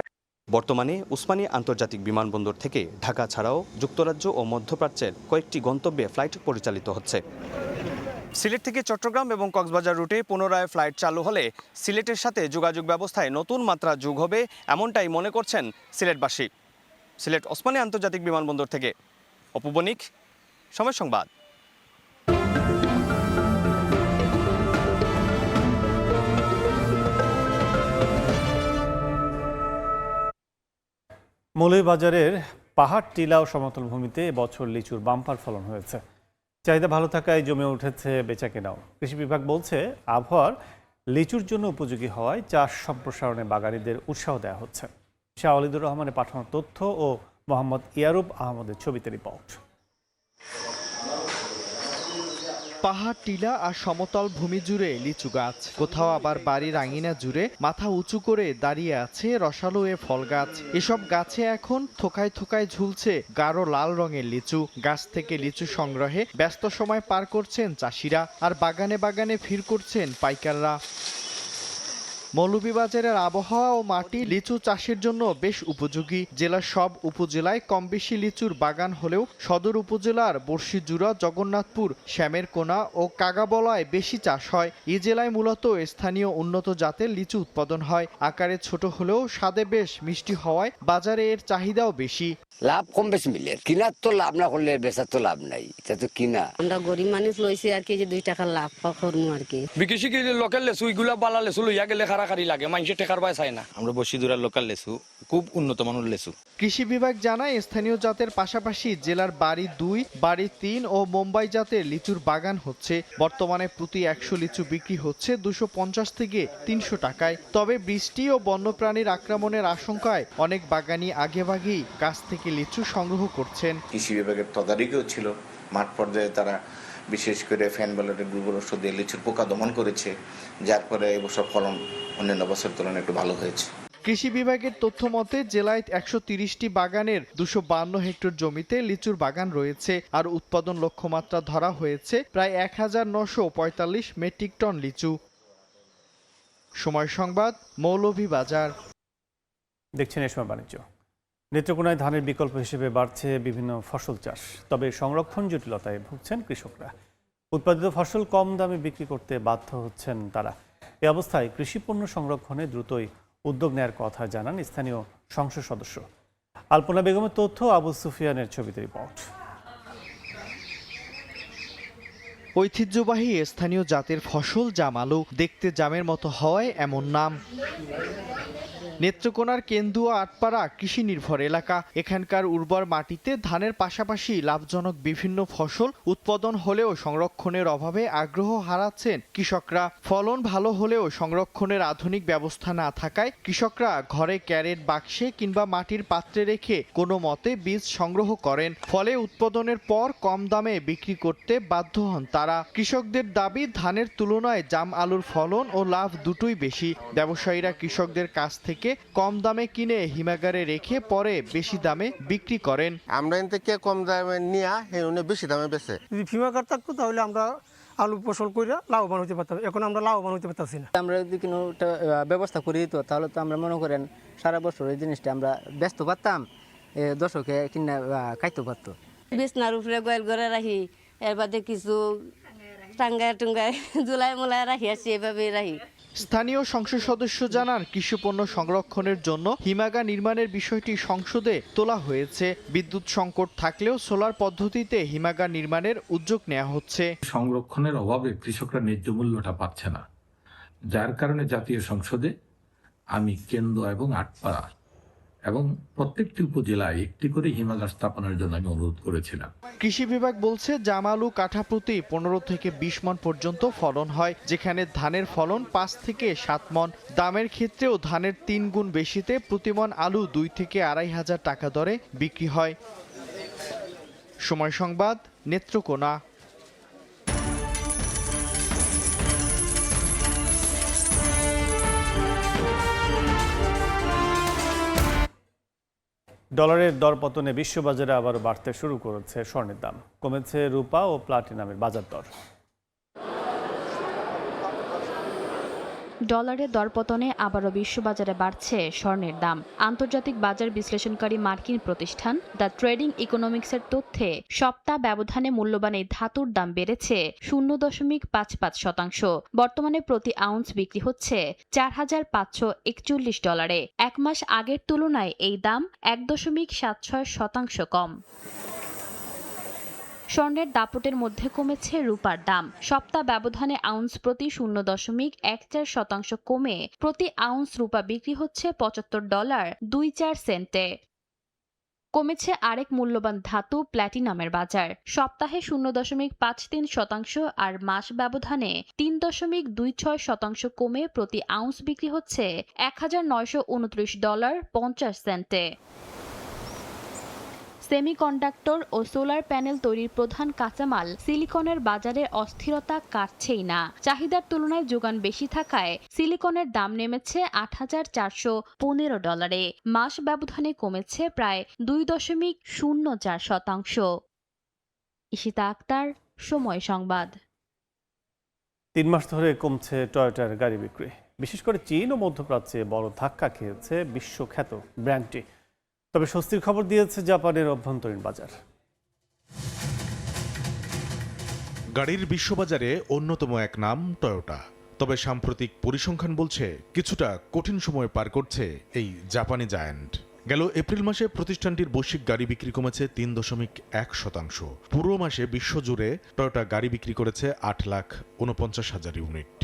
বর্তমানে ওসমানী আন্তর্জাতিক বিমানবন্দর থেকে ঢাকা ছাড়াও যুক্তরাজ্য ও মধ্যপ্রাচ্যের কয়েকটি গন্তব্যে ফ্লাইট পরিচালিত হচ্ছে। সিলেট থেকে চট্টগ্রাম এবং কক্সবাজার রুটে পুনরায় ফ্লাইট চালু হলে সিলেটের সাথে যোগাযোগ ব্যবস্থায় নতুন মাত্রা যোগ হবে, এমনটাই মনে করছেন সিলেটবাসী। সিলেট ওসমানী আন্তর্জাতিক বিমানবন্দর থেকে অপু বণিক, সময় সংবাদ। মৌলভীবাজারের পাহাড় টিলা ও সমতল ভূমিতে এবছর লিচুর বাম্পার ফলন হয়েছে। চাহিদা ভালো থাকায় জমে উঠেছে বেচাকেনাও। কৃষি বিভাগ বলছে, আবহাওয়ার লিচুর জন্য উপযোগী হওয়ায় চাষ সম্প্রসারণে বাগানীদের উৎসাহ দেওয়া হচ্ছে। শাহ ওয়ালিদুর রহমানের পাঠানো তথ্য ও মোহাম্মদ ইয়ারুব আহমদের ছবিতে রিপোর্ট। পাহাড় টিলা আর সমতল ভূমি জুড়ে লিচু গাছ, কোথাও আবার বাড়ির আঙিনা জুড়ে মাথা উঁচু করে দাঁড়িয়ে আছে রসালো এ ফল গাছ। এসব গাছে এখন থোকায় থোকায় ঝুলছে গাঢ় লাল রঙের লিচু। গাছ থেকে লিচু সংগ্রহে ব্যস্ত সময় পার করছেন চাষিরা, আর বাগানে বাগানে ভিড় করছেন পাইকাররা। মৌলভীবাজারের আবহাওয়া ও মাটি লিচু চাষের জন্য বেশ উপযোগী। জেলার সব উপজেলায় কম বেশি লিচুর বাগান হলেও সদর উপজেলার বর্ষিজুড়া, জগন্নাথপুর, শ্যামেরকোনা ও কাগাবলায় বেশি চাষ হয়। এই জেলায় মূলত স্থানীয় উন্নত জাতের লিচু উৎপাদন হয়। আকারে ছোট হলেও স্বাদে বেশ মিষ্টি হওয়ায় বাজারে এর চাহিদাও বেশি। লাভ কম বেশি মিলে, কিনার তো লাভ না করলে বেচার তো লাভ নাই, এটা তো কিনা। আমরা গরিব মানুষ লইছি আর কি, যে 2 টাকা লাভ করবো আর কি। বিদেশি লোকাল লেচু এগুলা বালা লেচু লইয়া গেলে খারাপ কারাকারি লাগে, মানুষের টেকার পায় চায় না। আমরা বসিদুরার লোকাল লেচু, খুব উন্নত মানের লেচু। কৃষি বিভাগ জানায় স্থানীয় জাতের পাশাপাশি জেলার বাড়ি 2, বাড়ি 3 ও মুম্বাই জাতের লিচুর বাগান হচ্ছে। বর্তমানে প্রতি 100 লিচু বিক্রি হচ্ছে 250 থেকে 300 টাকায়। তবে বৃষ্টি ও বন্যপ্রাণীর আক্রমণের আশঙ্কায় অনেক বাগানি আগেভাগেই গাছ থেকে লিচু সংগ্রহ করছেন। কৃষি বিভাগের তদারকিও ছিল, মাঠ পর্যায়ে তারা বিশেষ করে ফ্যান ব্যালেটের গোবর ওষুধ দিয়ে লিচুর পোকা দমন করেছে, যার ফলে এবছর ফলন অন্যান্য বছরের তুলনায় একটু ভালো হয়েছে। কৃষি বিভাগের তথ্য মতে জেলায় 130টি বাগানের 252 হেক্টর জমিতে লিচুর বাগান রয়েছে, আর উৎপাদন লক্ষ্যমাত্রা ধরা হয়েছে প্রায় 1945 মেট্রিক টন লিচু। সময় সংবাদ, মৌলভীবাজার। দেখছেন এসময় বাণিজ্য। নেত্রকোনায় ধানের বিকল্প হিসেবে বাড়ছে বিভিন্ন ফসল চাষ, তবে সংরক্ষণ জটিলতায় ভুগছেন কৃষকরা। উৎপাদিত ফসল কম দামে বিক্রি করতে বাধ্য হচ্ছেন তারা। এই অবস্থায় কৃষি পণ্য সংরক্ষণে দ্রুতই উদ্যোগ নেয়ার কথা জানান স্থানীয় সংসদ সদস্য। আলপনা বেগমের তথ্য, আবু সুফিয়ানের ছবিতে রিপোর্ট। ঐতিহ্যবাহী স্থানীয় জাতের ফসল জাম আলু, দেখতে জামের মতো হওয়ায় এমন নাম। নেত্রকোনার কেন্দুয়া আটপাড়া কৃষি নির্ভর এলাকা। এখানকার উর্বর মাটিতে ধানের পাশাপাশি লাভজনক বিভিন্ন ফসল উৎপাদন হলেও সংরক্ষণের অভাবে আগ্রহ হারাচ্ছেন কৃষকরা। ফলন ভালো হলেও সংরক্ষণের আধুনিক ব্যবস্থা না থাকায় কৃষকরা ঘরে ক্যারেট বাক্সে কিংবা মাটির পাত্রে রেখে কোনো মতে বীজ সংগ্রহ করেন। ফলে উৎপাদনের পর কম দামে বিক্রি করতে বাধ্য হন তারা। কৃষকদের দাবি, ধানের তুলনায় জাম আলুর ফলন ও লাভ দুটোই বেশি। ব্যবসায়ীরা কৃষকদের কাছ থেকে কম দামে কিনে হিমাগারে রেখে পরে বেশি দামে বিক্রি করেন। আমরা এখান থেকে কম দামে নিয়ে বেশি দামে বেচে। যদি হিমাগার থাকতো তাহলে আমরা আলু ফসল করে লাভবান হতে পারতাম, এখন আমরা লাভবান হতে পারতাম না। আমরা যদি কোনো ব্যবস্থা করে দিত তাহলে তো আমরা মনে করেন সারা বছর এই জিনিসটা আমরা ব্যস্ত পারতাম, দর্শকে কিনা খাইতে পারতো। বিছনার উপরে গোয়াল করে রাখি, এর বাদে কিছু টাঙ্গায় টুঙ্গায় জুলাই মোলায় রাখি, আসি এভাবে রাখি। স্থানীয় সংসদ সদস্য জানান, কৃষিপণ্য সংরক্ষণের জন্য হিমাগার নির্মাণের বিষয়টি সংসদে তোলা হয়েছে। বিদ্যুৎ সংকট থাকলেও সোলার পদ্ধতিতে হিমাগার নির্মাণের উদ্যোগ নেওয়া হচ্ছে। সংরক্ষণের অভাবে কৃষকরা ন্যায্য মূল্যটা পাচ্ছে না, যার কারণে জাতীয় সংসদে আমি কেন্দ্র এবং আটপাড়া এবং প্রত্যেকটি উপজেলায় একটি করে হিমাগার স্থাপনের জন্য আমি অনুরোধ করেছিলাম। কৃষি বিভাগ বলছে, জাম আলু কাঠা প্রতি 15 থেকে 20 মণ পর্যন্ত ফলন হয়, যেখানে ধানের ফলন 5 থেকে 7 মণ। দামের ক্ষেত্রেও ধানের 3 গুণ বেশিতে প্রতি মণ আলু 2 থেকে 2.5 হাজার টাকা দরে বিক্রি হয়। সময় সংবাদ, নেত্রকোনা। ডলারের দরপতনে বিশ্ববাজারে আবার বাড়তে শুরু করেছে স্বর্ণের দাম। কমেছে রূপা ও প্লাটিনামের বাজার দর। ডলারের দরপতনে আবারও বিশ্ববাজারে বাড়ছে স্বর্ণের দাম। আন্তর্জাতিক বাজার বিশ্লেষণকারী মার্কিন প্রতিষ্ঠান দ্য ট্রেডিং ইকোনমিক্সের তথ্যে সপ্তাহ ব্যবধানে মূল্যবান এই ধাতুর দাম বেড়েছে 0.55%। বর্তমানে প্রতি আউন্স বিক্রি হচ্ছে $4,541। এক মাস আগের তুলনায় এই দাম 1.76% কম। স্বর্ণের দাপটের মধ্যে কমেছে রূপার দাম। সপ্তাহ ব্যবধানে আউন্স প্রতি 0.14% কমে প্রতি আউন্স রূপা বিক্রি হচ্ছে $75.24। কমেছে আরেক মূল্যবান ধাতু প্ল্যাটিনামের বাজার। সপ্তাহে 0.53% আর মাস ব্যবধানে 3.26% কমে প্রতি আউন্স বিক্রি হচ্ছে $1,929.50। সেমিকন্ডাক্টর ও সোলার প্যানেল তৈরির প্রধান কাঁচামাল সিলিকনের বাজারে অস্থিরতা কাটছেই না। চাহিদার তুলনায় যোগান বেশি থাকায় সিলিকনের দাম নেমেছে $8,415। মাস ব্যবধানে কমেছে প্রায় 2.04%। ইশিতা আক্তার, সময় সংবাদ। 3 মাস ধরে কমছে টয়োটার গাড়ি বিক্রি। বিশেষ করে চীন ও মধ্যপ্রাচ্যে বড় ধাক্কা খেয়েছে বিশ্বখ্যাত ব্র্যান্ডটি। তবে স্বস্তির খবর দিয়েছে জাপানের অভ্যন্তরীণ বাজার। গাড়ির বিশ্ববাজারে অন্যতম এক নাম টয়োটা। তবে সাম্প্রতিক পরিসংখ্যান বলছে কিছুটা কঠিন সময় পার করছে এই জাপানি জায়ান্ট। গেল এপ্রিল মাসে প্রতিষ্ঠানটির বৈশ্বিক গাড়ি বিক্রি কমেছে 3.1%। পুরো মাসে বিশ্বজুড়ে টয়োটা গাড়ি বিক্রি করেছে 8,49,000 ইউনিট।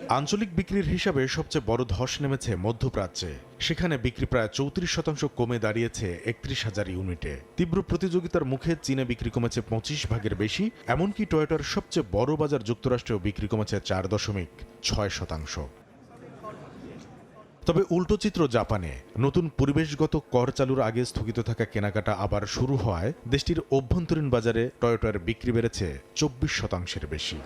আঞ্চলিক বিক্রির হিসাবে সবচেয়ে বড় ধস নেমেছে মধ্যপ্রাচ্যে। সেখানে বিক্রি প্রায় 34% কমে দাঁড়িয়েছে 31,000 ইউনিটে। তীব্র প্রতিযোগিতার মুখে চীনে বিক্রি কমেছে 25 ভাগের বেশি। এমনকি টয়োটার সবচেয়ে বড় বাজার যুক্তরাষ্ট্রেও বিক্রি কমেছে 4.6%। তবে উল্টো চিত্র জাপানে। নতুন পরিবেশগত কর চালুর আগে স্থগিত থাকা কেনাকাটা আবার শুরু হওয়ায় দেশটির অভ্যন্তরীণ বাজারে টয়োটার বিক্রি বেড়েছে 24% বেশি।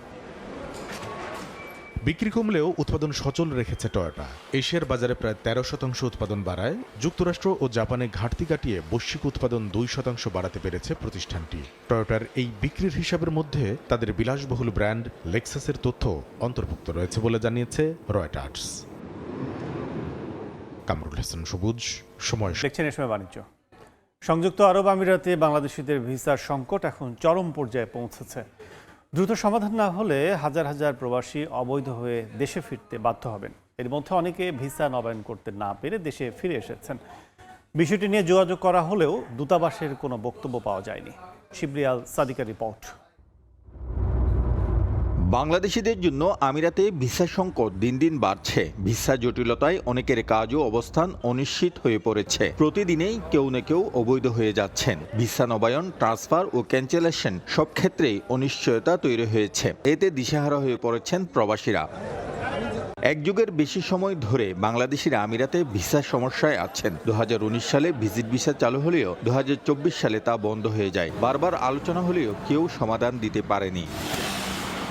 বিক্রি কমলেও উৎপাদন সচল রেখেছে টয়োটা। এশিয়ার বাজারে প্রায় 13% উৎপাদন বাড়ায়। যুক্তরাষ্ট্র ও জাপানে ঘাটতি কাটিয়ে বৈশ্বিক উৎপাদন 2% বাড়াতে পেরেছে প্রতিষ্ঠানটি। টয়োটার এই বিক্রির হিসাবের মধ্যে তাদের বিলাসবহুল ব্র্যান্ড লেক্সাসের তথ্য অন্তর্ভুক্ত রয়েছে বলে জানিয়েছে রয়টার্স। কামরুল হাসান সবুজ, সময়। দেখছেন এ সময় বাণিজ্য। সংযুক্ত আরব আমিরাতে বাংলাদেশিদের ভিসার সংকট এখন চরম পর্যায়ে পৌঁছেছে। দ্রুত সমাধান না হলে হাজার হাজার প্রবাসী অবৈধ হয়ে দেশে ফিরতে বাধ্য হবেন। এর মধ্যে অনেকে ভিসা নবায়ন করতে না পেরে দেশে ফিরে এসেছেন। বিষয়টি নিয়ে যোগাযোগ করা হলেও দূতাবাসের কোনো বক্তব্য পাওয়া যায়নি। শিবরিয়াল সাদিকা রিপোর্ট। বাংলাদেশিদের জন্য আমিরাতে ভিসা সংকট দিন দিন বাড়ছে। ভিসা জটিলতায় অনেকের কাজ ও অবস্থান অনিশ্চিত হয়ে পড়েছে। প্রতিদিনেই কেউ না কেউ অবৈধ হয়ে যাচ্ছেন। ভিসা নবায়ন, ট্রান্সফার ও ক্যান্সেলেশন সব ক্ষেত্রেই অনিশ্চয়তা তৈরি হয়েছে। এতে দিশেহারা হয়ে পড়েছেন প্রবাসীরা। এক যুগের বেশি সময় ধরে বাংলাদেশিরা আমিরাতে ভিসার সমস্যায় আছেন। 2019 সালে ভিজিট ভিসা চালু হলেও 2024 সালে তা বন্ধ হয়ে যায়। বারবার আলোচনা হলেও কেউ সমাধান দিতে পারেনি।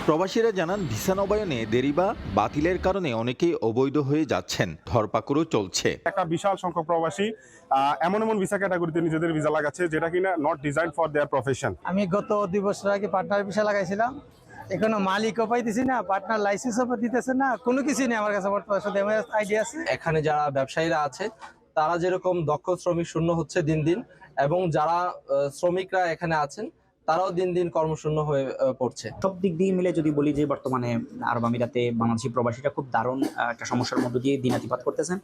প্রবাসীরা জানান, ভিসা নবায়নে দেরি বা বাতিলের কারণে অনেকেই অবৈধ হয়ে যাচ্ছেন। ধরপাকড়ও চলছে। একটা বিশাল সংখ্যক প্রবাসী এমন ভিসা ক্যাটাগরিতে নিজেদের ভিসা লাগাচ্ছে যেটা কিনা not design for their profession. আমি গত 2 বছর আগে পার্টনার ভিসা লাগাইছিলাম। এখনো মালিকও পাইতেছি না, পার্টনার লাইসেন্সও দিতেছে না, কোনো কিছুই নেই আমার কাছে বর্তমানে। শুধু আমার আইডিয়া আছে। এখানে যারা ব্যবসায়ীরা আছে তারা যেরকম দক্ষ শ্রমিক শূন্য হচ্ছে দিন দিন, এবং যারা শ্রমিকরা এখানে আছেন তারাও দিন দিন কর্মশূন্য হয়ে পড়ছে। সব দিক দিয়ে মিলে যদি বলি যে বর্তমানে আরব আমিরাতে বাংলাদেশি প্রবাসীরা খুব দারুণ একটা সমস্যার মধ্য দিয়ে দিনাতিপাত করতেছেন।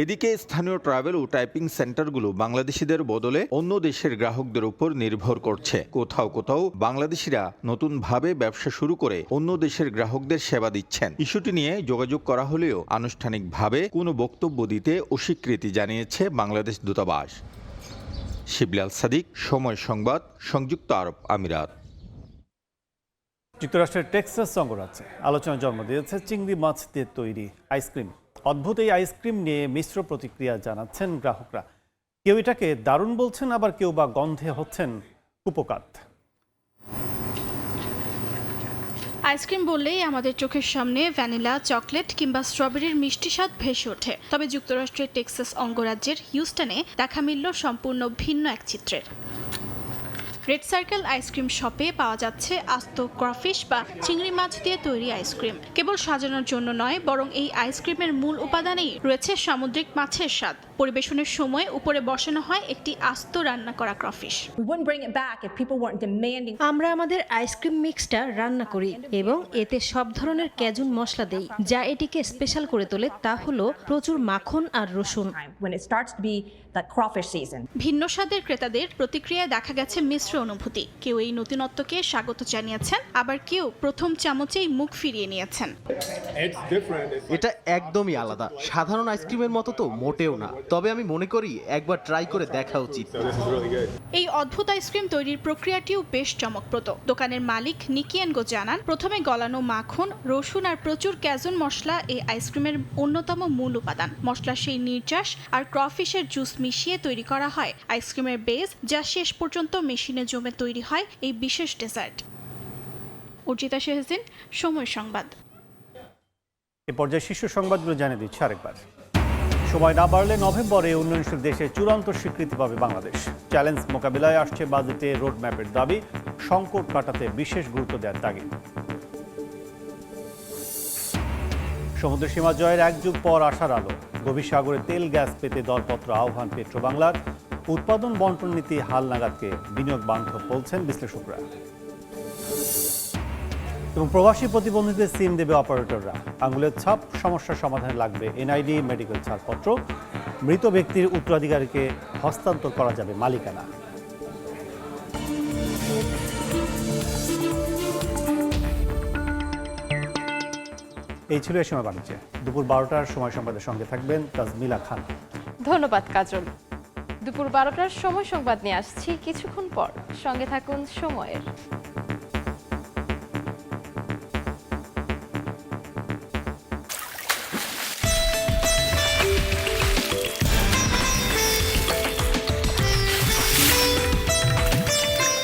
এদিকে স্থানীয় ট্রাভেল ও টাইপিং সেন্টারগুলো বাংলাদেশিদের বদলে অন্য দেশের গ্রাহকদের উপর নির্ভর করছে। কোথাও কোথাও বাংলাদেশিরা নতুনভাবে ব্যবসা শুরু করে অন্য দেশের গ্রাহকদের সেবা দিচ্ছেন। ইস্যুটি নিয়ে যোগাযোগ করা হলেও আনুষ্ঠানিকভাবে কোনো বক্তব্য দিতে অস্বীকৃতি জানিয়েছে বাংলাদেশ দূতাবাস। শিবলাল সাদিক, সময় সংবাদ, সংযুক্ত আরব আমিরাত। যুক্তরাষ্ট্রের টেক্সাস অঙ্গরাজ্যে আলোচনার জন্ম দিয়েছে চিংড়ি মাছ দিয়ে তৈরি আইসক্রিম। অদ্ভুত এই আইসক্রিম নিয়ে মিশ্র প্রতিক্রিয়া জানাচ্ছেন গ্রাহকরা। কেউ এটাকে দারুণ বলছেন, আবার কেউ বা গন্ধে হচ্ছেন কুপোকাত। আইসক্রিম বললেই আমাদের চোখের সামনে ভ্যানিলা, চকলেট কিংবা স্ট্রবেরির মিষ্টি স্বাদ ভেসে ওঠে। তবে যুক্তরাষ্ট্রের টেক্সাস অঙ্গরাজ্যের হিউস্টনে দেখা মিলল সম্পূর্ণ ভিন্ন এক চিত্রের। রেড সার্কেল আইসক্রিম শপে পাওয়া যাচ্ছে আস্ত ক্রফিশ বা চিংড়ি মাছ দিয়ে তৈরি আইসক্রিম। কেবল সাজানোর জন্য নয়, বরং এই আইসক্রিমের মূল উপাদানেই রয়েছে সামুদ্রিক মাছের স্বাদ। পরিবেশনের সময় উপরে বসানো হয় একটি আস্ত রান্না করা ক্রফিশ। আমরা আমাদের আইসক্রিম মিক্সটা রান্না করি এবং এতে সব ধরনের ক্যাজুন মশলা দেই, যা এটিকে স্পেশাল করে তোলে। তা হলো প্রচুর মাখন আর রসুন। ভিন্ন স্বাদের ক্রেতাদের প্রতিক্রিয়ায় দেখা গেছে মিশ্র অনুভূতি। কেউ এই নতুনত্বকে স্বাগত জানিয়েছেন, আবার কেউ প্রথম চামচেই মুখ ফিরিয়ে নিয়েছেন। এটা একদমই আলাদা, সাধারণ আইসক্রিমের মতো তো মোটেও না। তবে আমি মনে করি একবার ট্রাই করে দেখা উচিত। এই অদ্ভুত আইসক্রিম তৈরির প্রক্রিয়াটিও বেশ চমকপ্রদ। দোকানের মালিক নিকিয়েনগো জানান, প্রথমে গলানো মাখন, রসুন আর প্রচুর ক্যাজুন মশলা এই আইসক্রিমের অন্যতম মূল উপাদান। মশলার সেই নির্যাস আর ক্রফিশের জুস মিশিয়ে তৈরি করা হয় আইসক্রিমের বেস, যা শেষ পর্যন্ত মেশিনে জমে তৈরি হয় এই বিশেষ ডেজার্ট। অর্জিতা শেহজিন, সময় সংবাদ। এ পর্যায়ে শীর্ষ সংবাদগুলো জানিয়ে দিচ্ছে আরেকবার। সময় না বাড়লে নভেম্বরে উন্নয়নশীল দেশে চূড়ান্ত স্বীকৃতি পাবে বাংলাদেশ। চ্যালেঞ্জ মোকাবিলায় আসছে বাজেটে রোডম্যাপের দাবি। সংকট কাটাতে বিশেষ গুরুত্ব দেওয়ার তাগিদ। সমুদ্র সীমা জয়ের 1 যুগ পর আসার আলো। গভীর সাগরে তেল গ্যাস পেতে দরপত্র আহ্বান পেট্রোবাংলার। উৎপাদন বন্টন নীতি হালনাগাদকে বিনিয়োগ বান্ধব বলছেন বিশ্লেষকরা। এবং প্রবাসী প্রতিবন্ধীদের সিম দেবে অপারেটররা। আঙুলের ছাপ সমস্যার সমাধানে লাগবে এনআইডি, মেডিকেল ছাড়পত্র। মৃত ব্যক্তির উত্তরাধিকারীকে হস্তান্তর করা যাবে মালিকানা। এই ছিল এই সময় বাণিজ্যে। দুপুর 12টার সময় সংবাদের সঙ্গে থাকবেন তাজমিলা খান। ধন্যবাদ কাজল। দুপুর 12টার সময় সংবাদ নিয়ে আসছি কিছুক্ষণ পর, সঙ্গে থাকুন সময়ের।